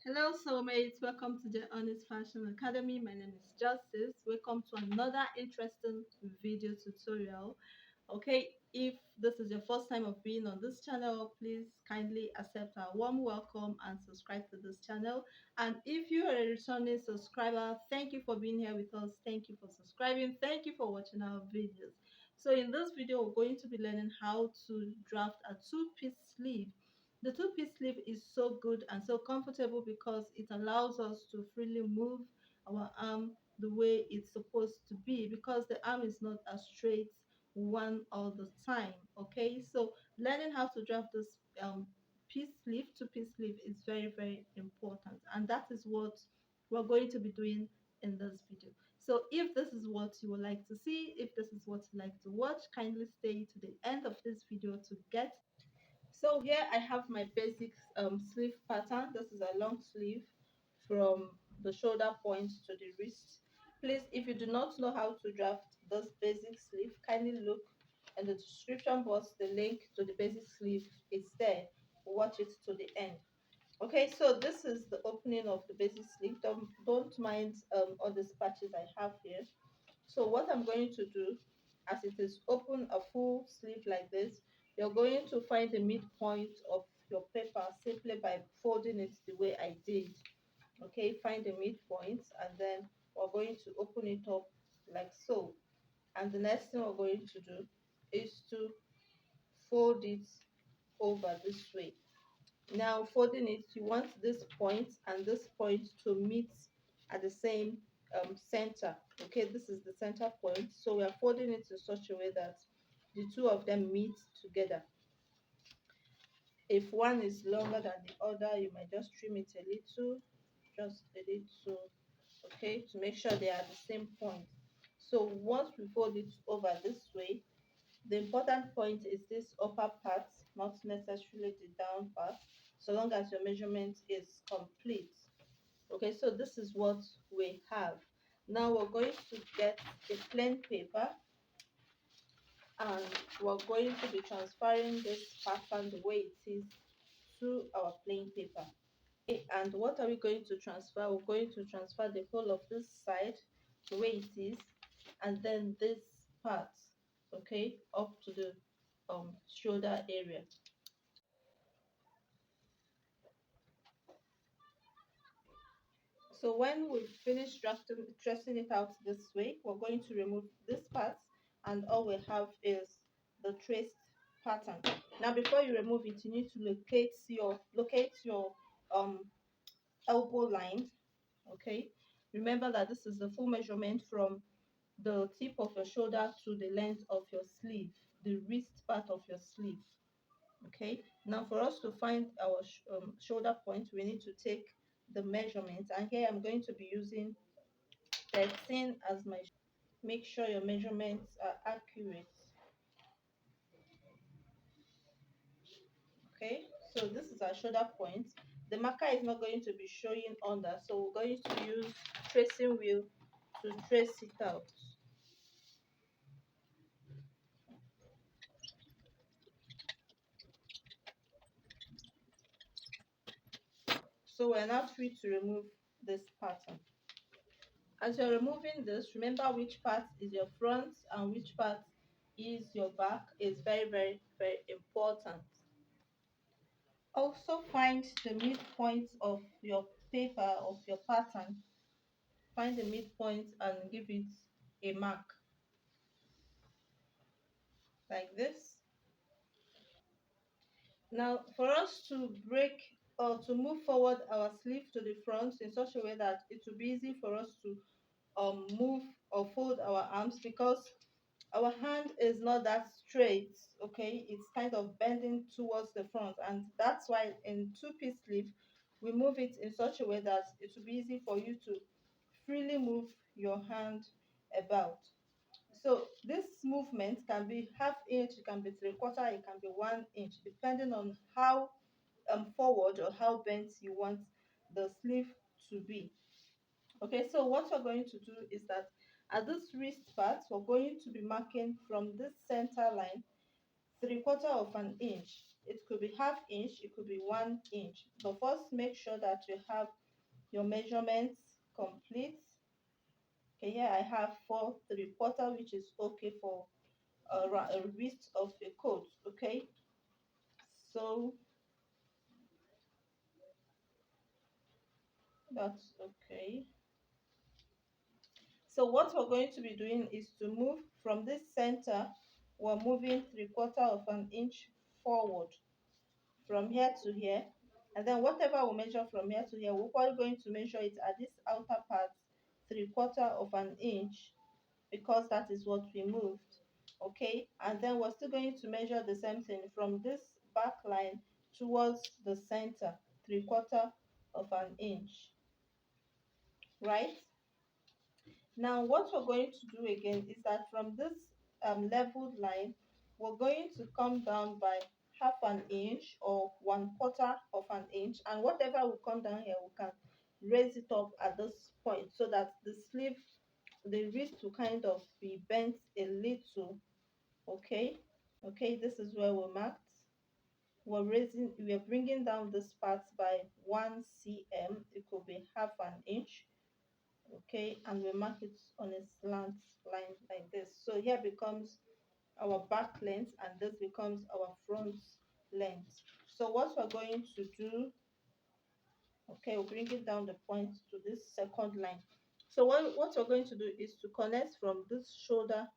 Hello, soulmates. Welcome to the Honest Fashion Academy. My name is Justice. Welcome to another interesting video tutorial. Okay, if this is your first time of being on this channel, please kindly accept our warm welcome and subscribe to this channel. And if you are a returning subscriber, thank you for being here with us. Thank you for subscribing. Thank you for watching our videos. So in this video, we're going to be learning how to draft a two-piece sleeve. The two-piece sleeve is so good and so comfortable because it allows us to freely move our arm the way it's supposed to be, because the arm is not a straight one all the time. Okay, so learning how to draft this piece sleeve, two-piece sleeve, is very important, and that is what we're going to be doing in this video. So if this is what you would like to see, if this is what you like to watch, kindly stay to the end of this video to get. So here I have my basic sleeve pattern. This is a long sleeve from the shoulder point to the wrist. Please, if you do not know how to draft this basic sleeve, kindly look in the description box. The link to the basic sleeve is there. Watch it to the end. Okay, so this is the opening of the basic sleeve. Don't mind all the patches I have here. So what I'm going to do, as it is open a full sleeve like this, you're going to find the midpoint of your paper simply by folding it the way I did. Okay, find the midpoint, and then we're going to open it up like so. And the next thing we're going to do is to fold it over this way. Now folding it, you want this point and this point to meet at the same center. Okay, this is the center point, so we are folding it in such a way that the two of them meet together. If one is longer than the other, you might just trim it a little, just a little. Okay, to make sure they are the same point. So once we fold it over this way, the important point is this upper part, not necessarily the down part, so long as your measurement is complete. Okay, so this is what we have. Now we're going to get a plain paper, and we're going to be transferring this pattern the way it is to our plain paper. Okay, and what are we going to transfer? We're going to transfer the whole of this side the way it is, and then this part, okay, up to the shoulder area. So when we finish tracing it out this way, we're going to remove this part, and all we have is the traced pattern. Now before you remove it, you need to locate your um elbow line. Okay, remember that this is the full measurement from the tip of your shoulder to the length of your sleeve, the wrist part of your sleeve. Okay, now for us to find our shoulder point, we need to take the measurement, and here I'm going to be using 13 as my. Make sure your measurements are accurate. Okay, so this is our shoulder point. The marker is not going to be showing under, so we're going to use tracing wheel to trace it out. So we're now free to remove this pattern. As you're removing this, remember which part is your front and which part is your back. Is very important. Also find the midpoint of your paper, of your pattern. Find the midpoint and give it a mark like this. Now for us to break or to move forward our sleeve to the front in such a way that it will be easy for us to move or fold our arms, because our hand is not that straight. Okay, it's kind of bending towards the front, and that's why in two-piece sleeve we move it in such a way that it will be easy for you to freely move your hand about. So this movement can be ½ inch, it can be 3/4, it can be 1 inch, depending on how forward or how bent you want the sleeve to be. Okay, so what we're going to do is that at this wrist part, we're going to be marking from this center line 3/4 of an inch. It could be half inch, it could be 1 inch. But first make sure that you have your measurements complete. Okay, here I have 4 3/4, which is okay for a wrist of a coat. Okay, so that's okay. So what we're going to be doing is to move from this center. We're moving 3/4 of an inch forward from here to here, and then whatever we measure from here to here, we're probably going to measure it at this outer part 3/4 of an inch, because that is what we moved. Okay, and then we're still going to measure the same thing from this back line towards the center, 3/4 of an inch, right? Now what we're going to do again is that from this leveled line, we're going to come down by half an inch or 1/4 of an inch, and whatever will come down here, we can raise it up at this point so that the sleeve, the wrist will kind of be bent a little. Okay, okay, this is where we're marked. We're bringing down this part by 1 cm. It could be half an inch. Okay, and we mark it on a slant line like this. So here becomes our back length, and this becomes our front length. So what we're going to do, okay, we'll bring it down the point to this second line. So what we're going to do is to connect from this shoulder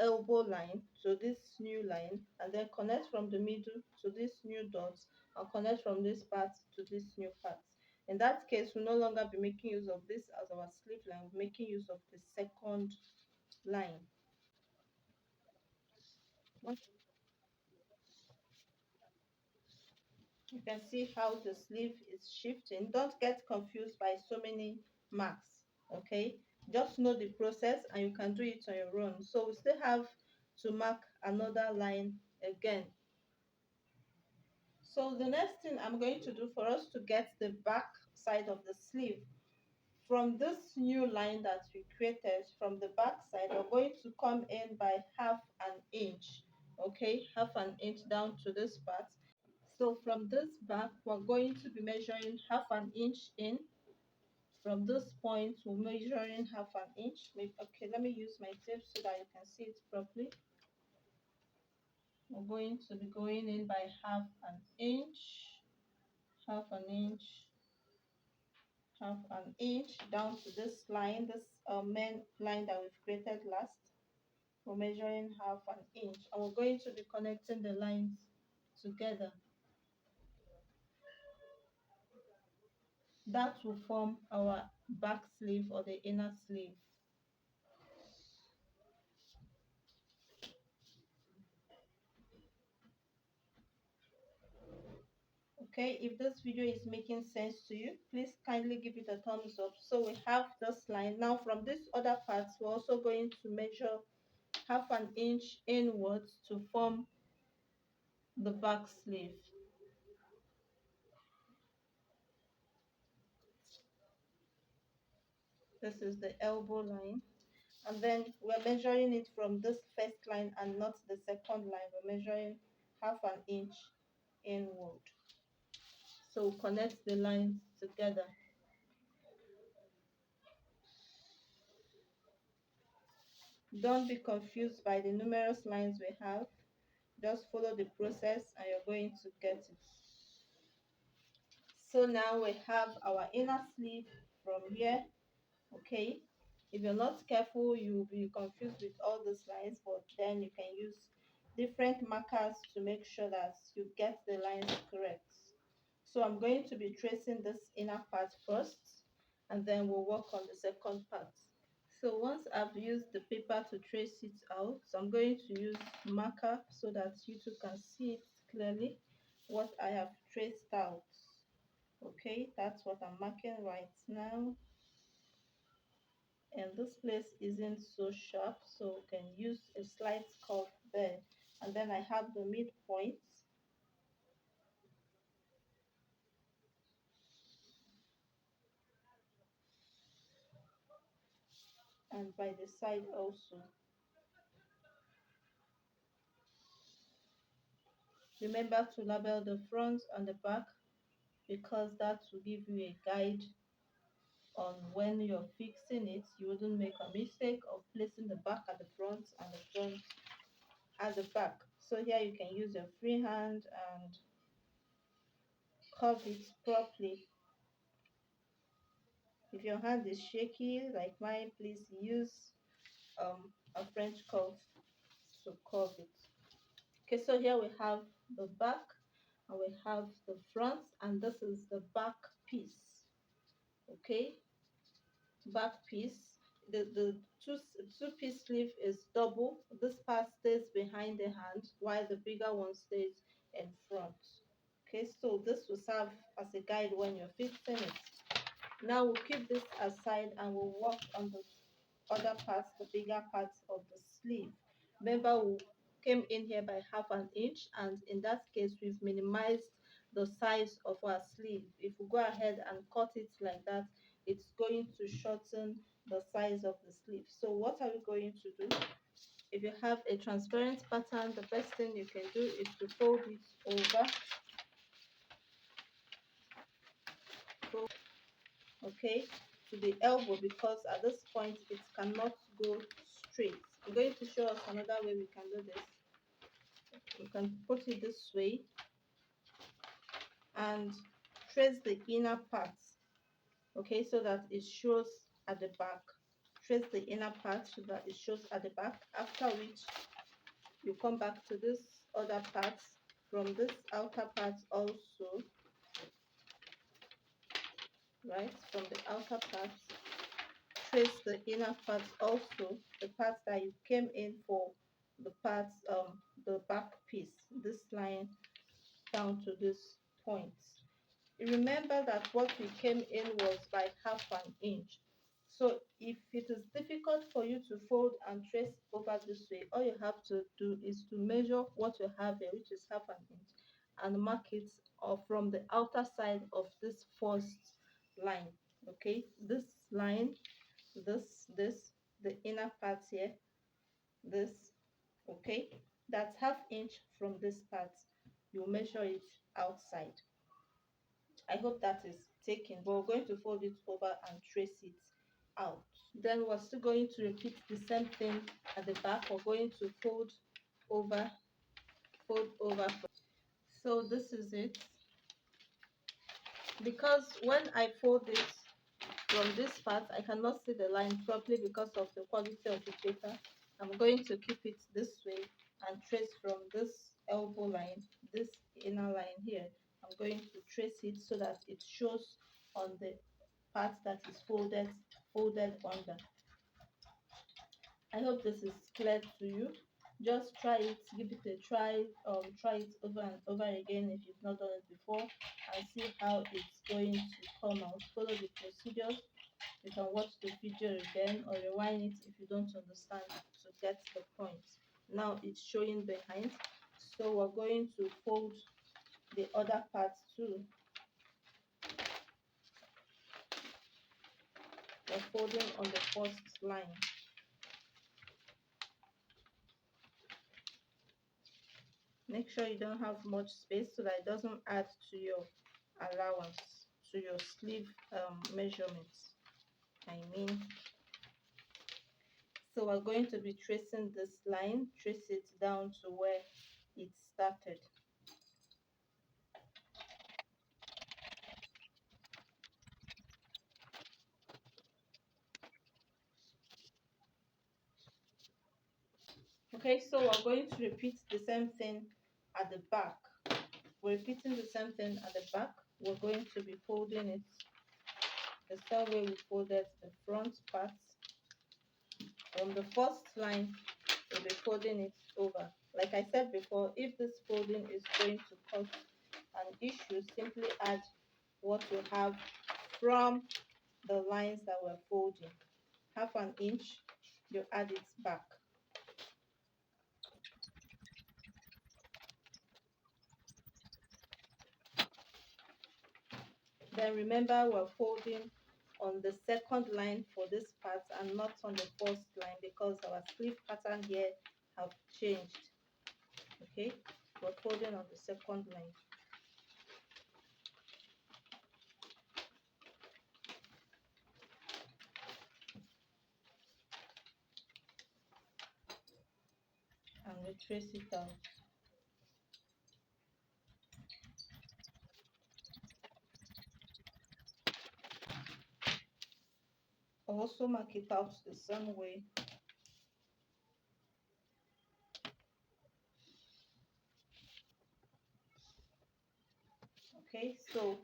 elbow line to this new line, and then connect from the middle to this new dot, and connect from this part to this new part. In that case, we'll no longer be making use of this as our sleeve line, we're making use of the second line. You can see how the sleeve is shifting. Don't get confused by so many marks. Okay, just know the process and you can do it on your own. So we still have to mark another line again. So the next thing I'm going to do for us to get the back side of the sleeve, from this new line that we created, from the back side, we're going to come in by half an inch. Okay, half an inch down to this part. So from this back, we're going to be measuring half an inch in. From this point, we're measuring half an inch. Okay, let me use my tape so that you can see it properly. We're going to be going in by half an inch, half an inch, half an inch down to this line, this main line that we've created last. We're measuring half an inch, and we're going to be connecting the lines together. That will form our back sleeve or the inner sleeve. Okay, if this video is making sense to you, please kindly give it a thumbs up. So we have this line. Now from this other part, we're also going to measure half an inch inwards to form the back sleeve. This is the elbow line, and then we're measuring it from this first line and not the second line. We're measuring half an inch inward. So connect the lines together. Don't be confused by the numerous lines we have. Just follow the process and you're going to get it. So now we have our inner sleeve from here. Okay, if you're not careful, you'll be confused with all those lines, but then you can use different markers to make sure that you get the lines correct. So I'm going to be tracing this inner part first, and then we'll work on the second part. So once I've used the paper to trace it out, so I'm going to use marker so that you two can see it clearly what I have traced out. Okay, that's what I'm marking right now. And this place isn't so sharp, so we can use a slight curve there. And then I have the midpoint, and by the side also. Remember to label the front and the back, because that will give you a guide on when you're fixing it. You wouldn't make a mistake of placing the back at the front and the front at the back. So here you can use your free hand and curve it properly. If your hand is shaky like mine, please use a French curve to curve it. Okay, so here we have the back and we have the front, and this is the back piece. Okay, back piece. The two-piece sleeve is double. This part stays behind the hand while the bigger one stays in front. Okay, so this will serve as a guide when you're fixing it. Now we'll keep this aside and we'll work on the other parts, the bigger parts of the sleeve. Remember, we came in here by 1/2 inch, and in that case we've minimized the size of our sleeve. If we go ahead and cut it like that, it's going to shorten the size of the sleeve. So what are we going to do? If you have a transparent pattern, the best thing you can do is to fold it over. Okay, to the elbow, because at this point it cannot go straight. I'm going to show us another way we can do this. We can put it this way and trace the inner part, okay, so that it shows at the back. Trace the inner part so that it shows at the back, after which you come back to this other part. From this outer part also, right, from the outer part, trace the inner part also, the part that you came in for, the parts, the back piece, this line down to this point. Remember that what we came in was by 1/2 inch. So if it is difficult for you to fold and trace over this way, all you have to do is to measure what you have here, which is 1/2 inch, and mark it from the outer side of this first line. Okay, this line, this, the inner part here, this, okay, that's 1/2 inch from this part. You measure it outside. I hope that is taken, but we're going to fold it over and trace it out. Then we're still going to repeat the same thing at the back. We're going to fold over, fold over. So this is it. Because when I fold this from this part, I cannot see the line properly because of the quality of the paper. I'm going to keep it this way and trace from this elbow line, this inner line here. I'm going to trace it so that it shows on the part that is folded under. I hope this is clear to you. Just try it, give it a try, try it over and over again if you've not done it before, and see how it's going to come out. Follow the procedures. You can watch the video again or rewind it if you don't understand to get the point. Now it's showing behind, so we're going to fold the other part too. We're folding on the first line. Make sure you don't have much space so that it doesn't add to your allowance, to your sleeve measurements, I mean. So we're going to be tracing this line, trace it down to where it started. Okay, so we're going to repeat the same thing at the back. We're repeating the same thing at the back. We're going to be folding it the same way we folded the front part. From the first line, we'll be folding it over. Like I said before, if this folding is going to cause an issue, simply add what you have from the lines that we're folding. 1/2 inch, you add it back. Then remember, we're folding on the second line for this part and not on the first line, because our sleeve pattern here have changed. Okay, we're folding on the second line. And we trace it out. Also mark it out the same way. Okay, so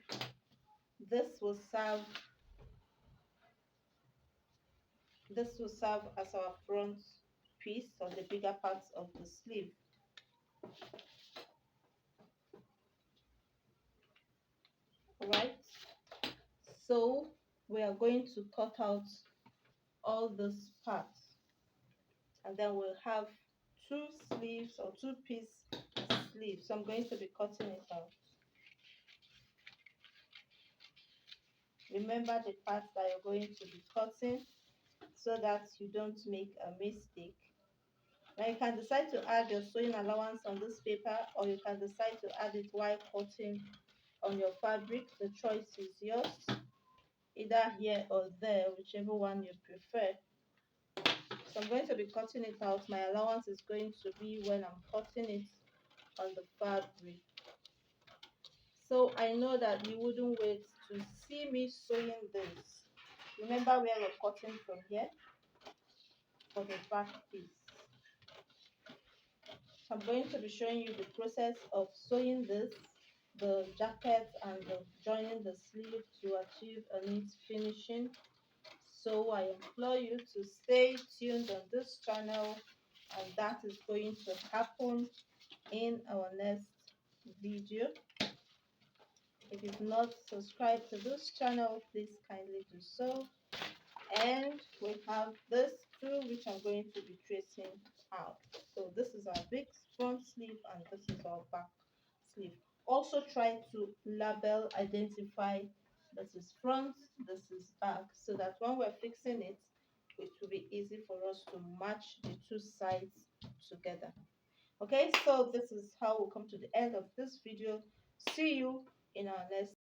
this will serve as our front piece or the bigger parts of the sleeve. Alright, so we are going to cut out all these parts, and then we'll have two sleeves or two-piece sleeves. So I'm going to be cutting it out. Remember the parts that you're going to be cutting so that you don't make a mistake. Now you can decide to add your sewing allowance on this paper, or you can decide to add it while cutting on your fabric. The choice is yours, either here or there, whichever one you prefer. So I'm going to be cutting it out. My allowance is going to be when I'm cutting it on the fabric. So I know that you wouldn't wait to see me sewing this. Remember where we're cutting from here for the back piece. So I'm going to be showing you the process of sewing this, the jacket, and joining the sleeve to achieve a neat finishing. So I implore you to stay tuned on this channel, and that is going to happen in our next video. If you've not subscribed to this channel, please kindly do so. And we have this too, which I'm going to be tracing out. So this is our big front sleeve and this is our back sleeve. Also try to label, identify this is front, this is back, so that when we're fixing it, it will be easy for us to match the two sides together. Okay, so this is how we'll come to the end of this video. See you in our next